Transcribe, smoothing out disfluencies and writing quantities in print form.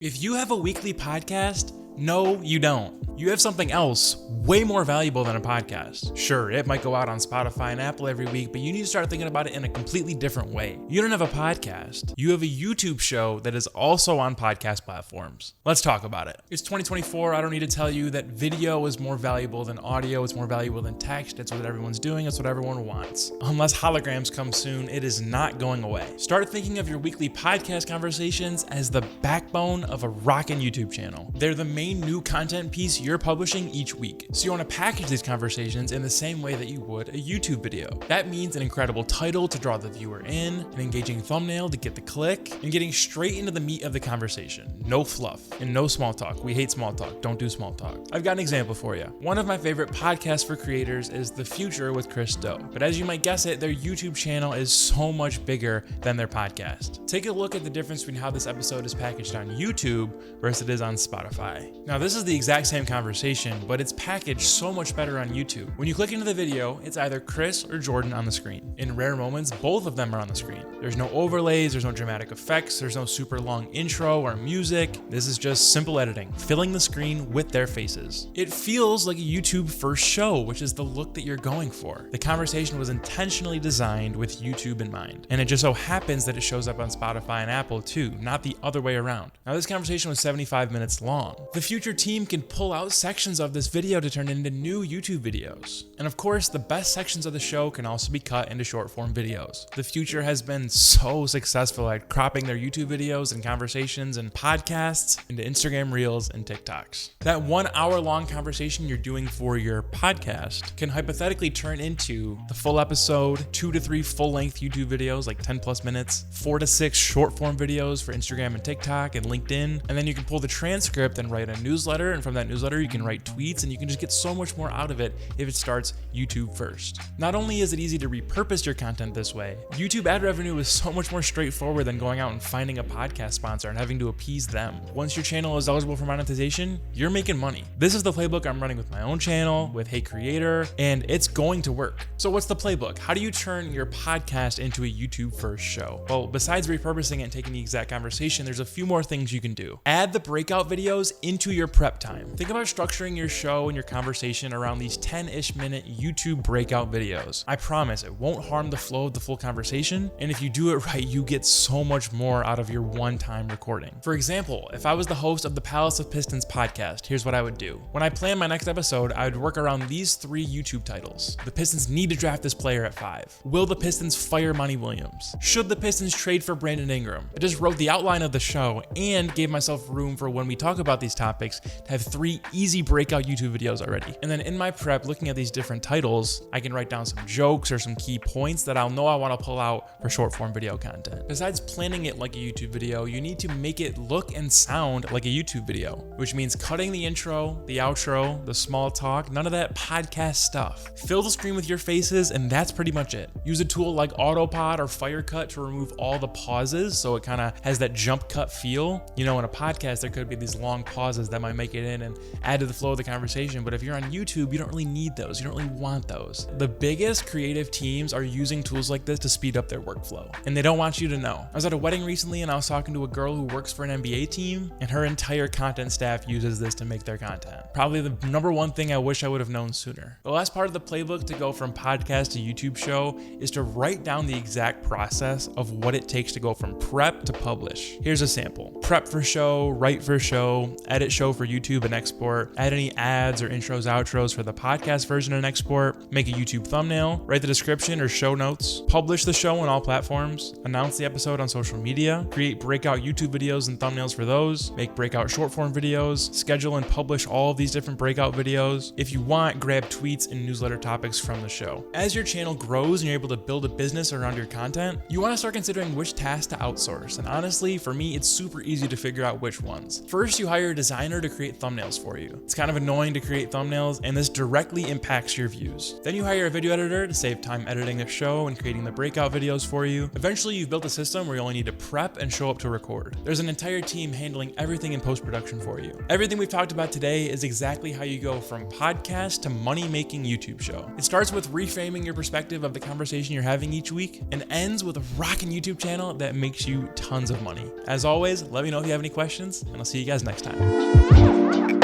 If you have a weekly podcast, no, you don't. You have something else way more valuable than a podcast. Sure, it might go out on Spotify and Apple every week, but you need to start thinking about it in a completely different way. You don't have a podcast. You have a YouTube show that is also on podcast platforms. Let's talk about it. It's 2024. I don't need to tell you that video is more valuable than audio. It's more valuable than text. It's what everyone's doing. It's what everyone wants. Unless holograms come soon, it is not going away. Start thinking of your weekly podcast conversations as the backbone of a rockin' YouTube channel. They're the main new content piece you're publishing each week. So you want to package these conversations in the same way that you would a YouTube video. That means an incredible title to draw the viewer in, an engaging thumbnail to get the click, and getting straight into the meat of the conversation. No fluff and no small talk. We hate small talk. Don't do small talk. I've got an example for you. One of my favorite podcasts for creators is The Future with Chris Do. But as you might guess it, their YouTube channel is so much bigger than their podcast. Take a look at the difference between how this episode is packaged on YouTube versus it is on Spotify. Now, this is the exact same conversation, but it's packaged so much better on YouTube. When you click into the video, it's either Chris or Jordan on the screen. In rare moments, both of them are on the screen. There's no overlays, there's no dramatic effects, there's no super long intro or music. This is just simple editing, filling the screen with their faces. It feels like a YouTube first show, which is the look that you're going for. The conversation was intentionally designed with YouTube in mind, and it just so happens that it shows up on Spotify and Apple too, not the other way around. Now, this conversation was 75 minutes long. The Future team can pull out sections of this video to turn into new YouTube videos. And of course, the best sections of the show can also be cut into short form videos. The Future has been so successful at cropping their YouTube videos and conversations and podcasts into Instagram Reels and TikToks. That 1 hour long conversation you're doing for your podcast can hypothetically turn into the full episode, 2 to 3 full length YouTube videos, like 10 plus minutes, 4 to 6 short form videos for Instagram and TikTok and LinkedIn. And then you can pull the transcript and write a newsletter. And from that newsletter, you can write tweets and you can just get so much more out of it if it starts YouTube first. Not only is it easy to repurpose your content this way, YouTube ad revenue is so much more straightforward than going out and finding a podcast sponsor and having to appease them. Once your channel is eligible for monetization, you're making money. This is the playbook I'm running with my own channel, with Hey Creator, and it's going to work. So what's the playbook? How do you turn your podcast into a YouTube first show? Well, besides repurposing it and taking the exact conversation, there's a few more things you can do. Add the breakout videos into your prep time. Think about structuring your show and your conversation around these 10-ish minute YouTube breakout videos. I promise it won't harm the flow of the full conversation, and if you do it right, you get so much more out of your one-time recording. For example, if I was the host of the Palace of Pistons podcast, here's what I would do. When I plan my next episode, I would work around these 3 YouTube titles. The Pistons need to draft this player at 5. Will the Pistons fire Monty Williams? Should the Pistons trade for Brandon Ingram? I just wrote the outline of the show and gave myself room for when we talk about these topics to have 3 easy breakout YouTube videos already. And then in my prep, looking at these different titles, I can write down some jokes or some key points that I'll know I want to pull out for short form video content. Besides planning it like a YouTube video, you need to make it look and sound like a YouTube video, which means cutting the intro, the outro, the small talk, none of that podcast stuff. Fill the screen with your faces, and that's pretty much it. Use a tool like Autopod or Firecut to remove all the pauses so it kind of has that jump cut feel. You know, in a podcast, there could be these long pauses that might make it in and add to the flow of the conversation, but if you're on YouTube, you don't really need those. You don't really want those. The biggest creative teams are using tools like this to speed up their workflow, and they don't want you to know. I was at a wedding recently and I was talking to a girl who works for an NBA team, and her entire content staff uses this to make their content. Probably the number one thing I wish I would have known sooner. The last part of the playbook to go from podcast to YouTube show is to write down the exact process of what it takes to go from prep to publish. Here's a sample. Prep for show, write for show, edit show for YouTube and export, add any ads or intros, outros for the podcast version and export, make a YouTube thumbnail, write the description or show notes, publish the show on all platforms, announce the episode on social media, create breakout YouTube videos and thumbnails for those, make breakout short form videos, schedule and publish all of these different breakout videos. If you want, grab tweets and newsletter topics from the show. As your channel grows and you're able to build a business around your content, you want to start considering which tasks to outsource. And honestly, for me, it's super easy to figure out which ones. First, you hire a designer to create thumbnails for you. you. It's kind of annoying to create thumbnails, and this directly impacts your views. Then you hire a video editor to save time editing the show and creating the breakout videos for you. Eventually, you've built a system where you only need to prep and show up to record. There's an entire team handling everything in post-production for you. Everything we've talked about today is exactly how you go from podcast to money-making YouTube show. It starts with reframing your perspective of the conversation you're having each week and ends with a rockin' YouTube channel that makes you tons of money. As always, let me know if you have any questions, and I'll see you guys next time.